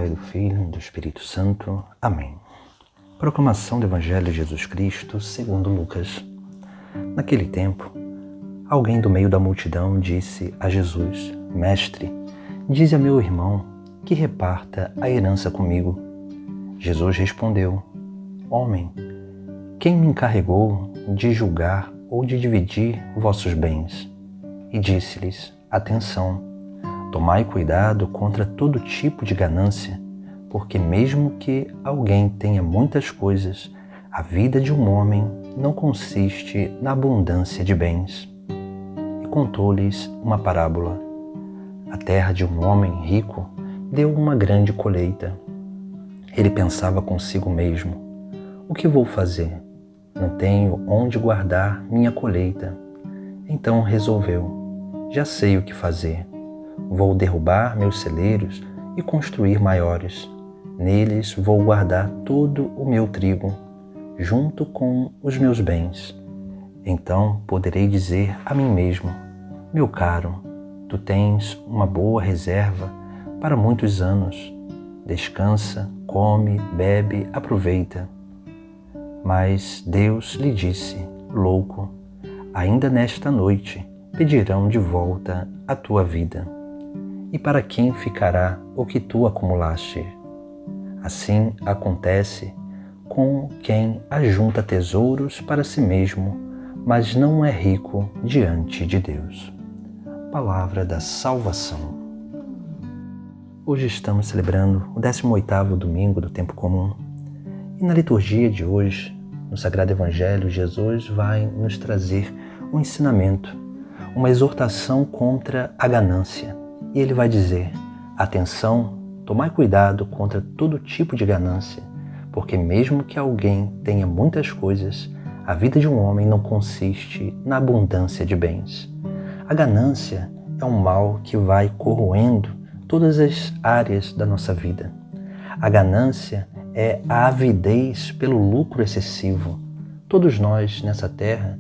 Pai, do Filho e do Espírito Santo. Amém. Proclamação do Evangelho de Jesus Cristo segundo Lucas. Naquele tempo, alguém do meio da multidão disse a Jesus: Mestre, dize a meu irmão que reparta a herança comigo. Jesus respondeu: Homem, quem me encarregou de julgar ou de dividir vossos bens? E disse-lhes: Atenção! Tomai cuidado contra todo tipo de ganância, porque mesmo que alguém tenha muitas coisas, a vida de um homem não consiste na abundância de bens. E contou-lhes uma parábola. A terra de um homem rico deu uma grande colheita. Ele pensava consigo mesmo: o que vou fazer? Não tenho onde guardar minha colheita. Então resolveu: já sei o que fazer. Vou derrubar meus celeiros e construir maiores. Neles vou guardar todo o meu trigo, junto com os meus bens. Então poderei dizer a mim mesmo: meu caro, tu tens uma boa reserva para muitos anos. Descansa, come, bebe, aproveita. Mas Deus lhe disse: louco, ainda nesta noite pedirão de volta a tua vida. E para quem ficará o que tu acumulaste? Assim acontece com quem ajunta tesouros para si mesmo, mas não é rico diante de Deus. Palavra da salvação. Hoje estamos celebrando o 18º domingo do tempo comum. E na liturgia de hoje, no Sagrado Evangelho, Jesus vai nos trazer um ensinamento, uma exortação contra a ganância. E ele vai dizer: atenção, tomai cuidado contra todo tipo de ganância, porque mesmo que alguém tenha muitas coisas, a vida de um homem não consiste na abundância de bens. A ganância é um mal que vai corroendo todas as áreas da nossa vida. A ganância é a avidez pelo lucro excessivo. Todos nós nessa terra,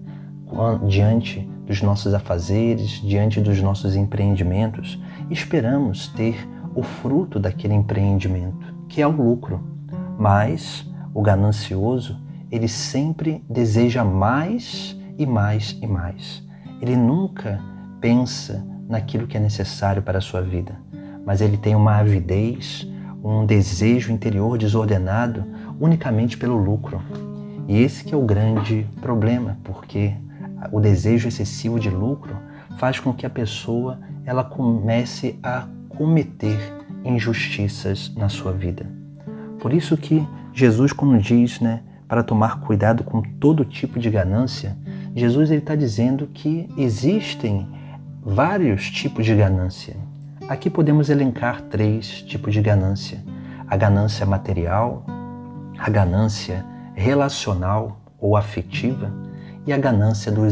diante dos nossos afazeres, diante dos nossos empreendimentos, esperamos ter o fruto daquele empreendimento, que é o lucro. Mas o ganancioso, ele sempre deseja mais e mais e mais. Ele nunca pensa naquilo que é necessário para a sua vida, mas ele tem uma avidez, um desejo interior desordenado unicamente pelo lucro. E esse que é o grande problema, porque o desejo excessivo de lucro faz com que a pessoa ela comece a cometer injustiças na sua vida. Por isso que Jesus, quando diz, para tomar cuidado com todo tipo de ganância, Jesus está dizendo que existem vários tipos de ganância. Aqui podemos elencar 3 tipos de ganância: a ganância material, a ganância relacional ou afetiva e a ganância do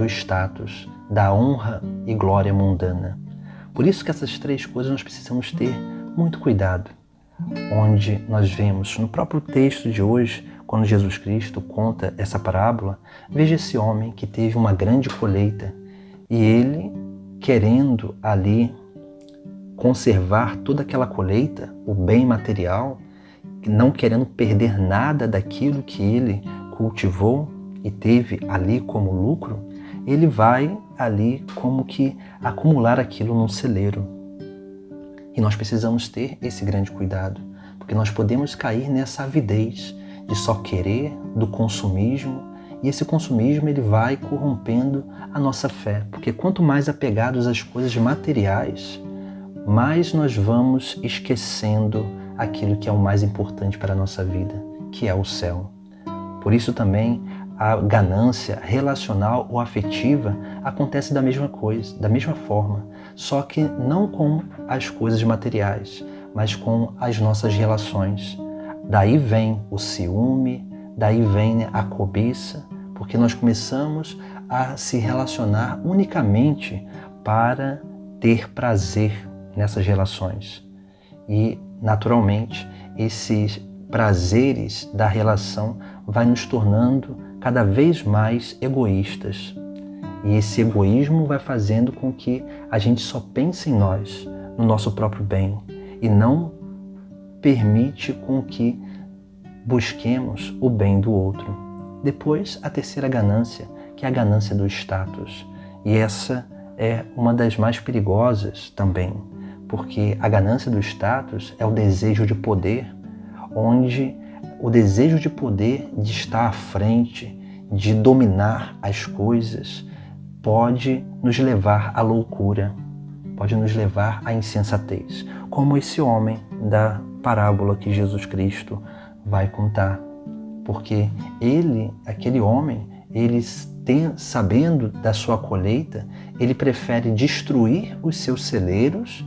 status, da honra e glória mundana. Por isso que essas 3 coisas nós precisamos ter muito cuidado. Onde nós vemos no próprio texto de hoje, quando Jesus Cristo conta essa parábola, veja esse homem que teve uma grande colheita e ele, querendo ali conservar toda aquela colheita, o bem material, não querendo perder nada daquilo que ele cultivou e teve ali como lucro, ele vai ali como que acumular aquilo num celeiro. E nós precisamos ter esse grande cuidado, porque nós podemos cair nessa avidez de só querer, do consumismo, e esse consumismo ele vai corrompendo a nossa fé, porque quanto mais apegados às coisas materiais, mais nós vamos esquecendo aquilo que é o mais importante para a nossa vida, que é o céu. Por isso também a ganância relacional ou afetiva acontece da mesma coisa, da mesma forma, só que não com as coisas materiais, mas com as nossas relações. Daí vem o ciúme, daí vem a cobiça, porque nós começamos a se relacionar unicamente para ter prazer nessas relações. E, naturalmente, esses prazeres da relação vai nos tornando cada vez mais egoístas. E esse egoísmo vai fazendo com que a gente só pense em nós, no nosso próprio bem, e não permite com que busquemos o bem do outro. Depois, a terceira ganância, que é a ganância do status. E essa é uma das mais perigosas também, porque a ganância do status é o desejo de poder, onde o desejo de poder, de estar à frente, de dominar as coisas, pode nos levar à loucura, pode nos levar à insensatez, como esse homem da parábola que Jesus Cristo vai contar. Porque aquele homem, sabendo da sua colheita, ele prefere destruir os seus celeiros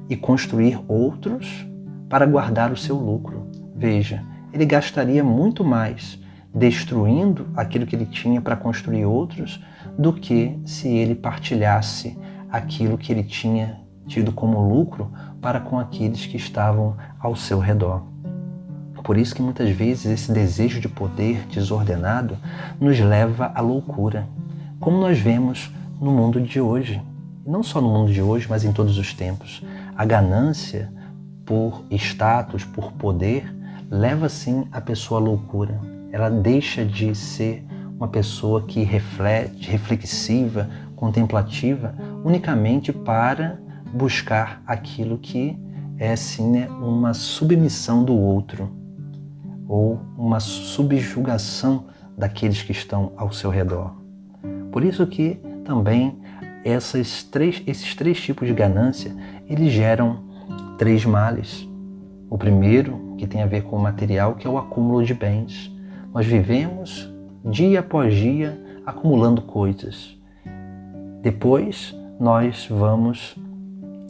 e construir outros para guardar o seu lucro. Veja, ele gastaria muito mais destruindo aquilo que ele tinha para construir outros do que se ele partilhasse aquilo que ele tinha tido como lucro para com aqueles que estavam ao seu redor. Por isso que muitas vezes esse desejo de poder desordenado nos leva à loucura, como nós vemos no mundo de hoje. Não só no mundo de hoje, mas em todos os tempos. A ganância por status, por poder, leva sim a pessoa à loucura. Ela deixa de ser uma pessoa que reflete, reflexiva, contemplativa, unicamente para buscar aquilo que é sim uma submissão do outro, ou uma subjugação daqueles que estão ao seu redor. Por isso que também esses três tipos de ganância, eles geram 3 males. O primeiro, que tem a ver com o material, que é o acúmulo de bens. Nós vivemos dia após dia acumulando coisas. Depois nós vamos,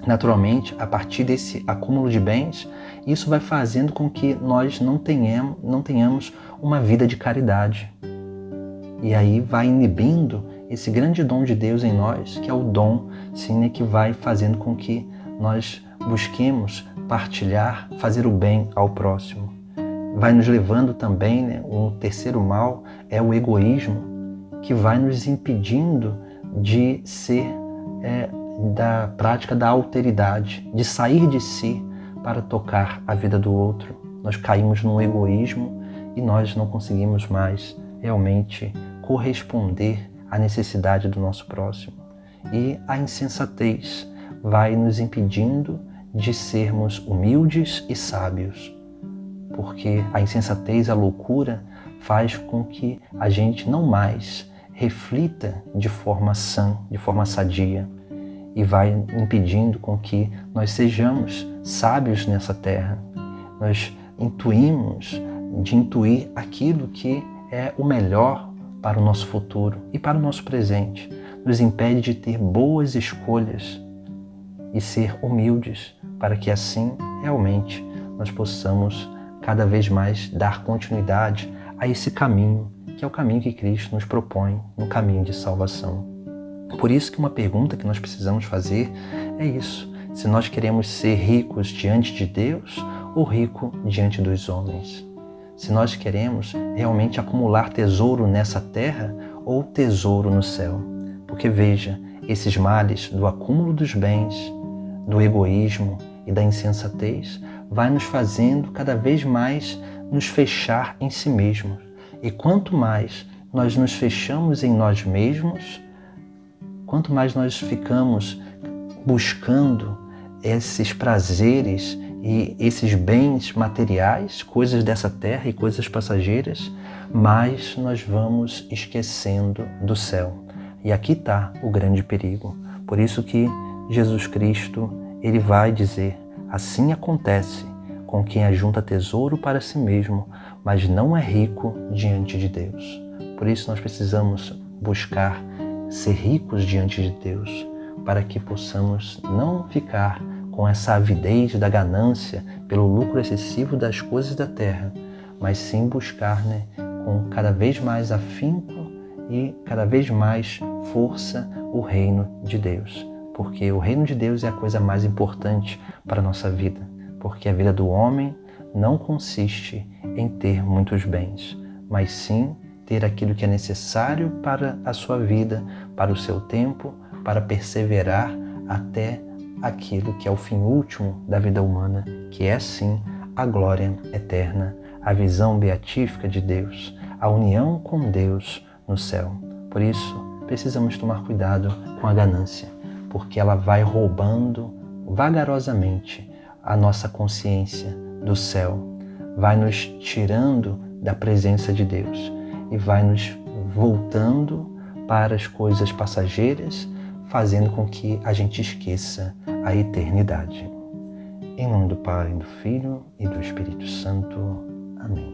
naturalmente, a partir desse acúmulo de bens, isso vai fazendo com que nós não tenhamos uma vida de caridade. E aí vai inibindo esse grande dom de Deus em nós, que é o dom, sim, que vai fazendo com que nós busquemos partilhar, fazer o bem ao próximo. Vai nos levando também, um terceiro mal é o egoísmo, que vai nos impedindo de ser da prática da alteridade, de sair de si para tocar a vida do outro. Nós caímos no egoísmo e nós não conseguimos mais realmente corresponder à necessidade do nosso próximo. E a insensatez vai nos impedindo de sermos humildes e sábios, porque a insensatez, a loucura, faz com que a gente não mais reflita de forma sã, de forma sadia, e vai impedindo com que nós sejamos sábios nessa terra. Nós intuir aquilo que é o melhor para o nosso futuro e para o nosso presente. Nos impede de ter boas escolhas e ser humildes, para que assim realmente nós possamos cada vez mais dar continuidade a esse caminho, que é o caminho que Cristo nos propõe, no caminho de salvação. Por isso que uma pergunta que nós precisamos fazer é isso: se nós queremos ser ricos diante de Deus ou rico diante dos homens? Se nós queremos realmente acumular tesouro nessa terra ou tesouro no céu? Porque veja, esses males do acúmulo dos bens, do egoísmo e da insensatez vai nos fazendo cada vez mais nos fechar em si mesmos. E quanto mais nós nos fechamos em nós mesmos, quanto mais nós ficamos buscando esses prazeres e esses bens materiais, coisas dessa terra e coisas passageiras, mais nós vamos esquecendo do céu. E aqui está o grande perigo. Por isso que Jesus Cristo, ele vai dizer: assim acontece com quem ajunta tesouro para si mesmo, mas não é rico diante de Deus. Por isso nós precisamos buscar ser ricos diante de Deus, para que possamos não ficar com essa avidez da ganância pelo lucro excessivo das coisas da terra, mas sim buscar, com cada vez mais afinco e cada vez mais força o reino de Deus. Porque o reino de Deus é a coisa mais importante para a nossa vida, porque a vida do homem não consiste em ter muitos bens, mas sim ter aquilo que é necessário para a sua vida, para o seu tempo, para perseverar até aquilo que é o fim último da vida humana, que é sim a glória eterna, a visão beatífica de Deus, a união com Deus no céu. Por isso, precisamos tomar cuidado com a ganância, porque ela vai roubando vagarosamente a nossa consciência do céu, vai nos tirando da presença de Deus e vai nos voltando para as coisas passageiras, fazendo com que a gente esqueça a eternidade. Em nome do Pai, do Filho e do Espírito Santo. Amém.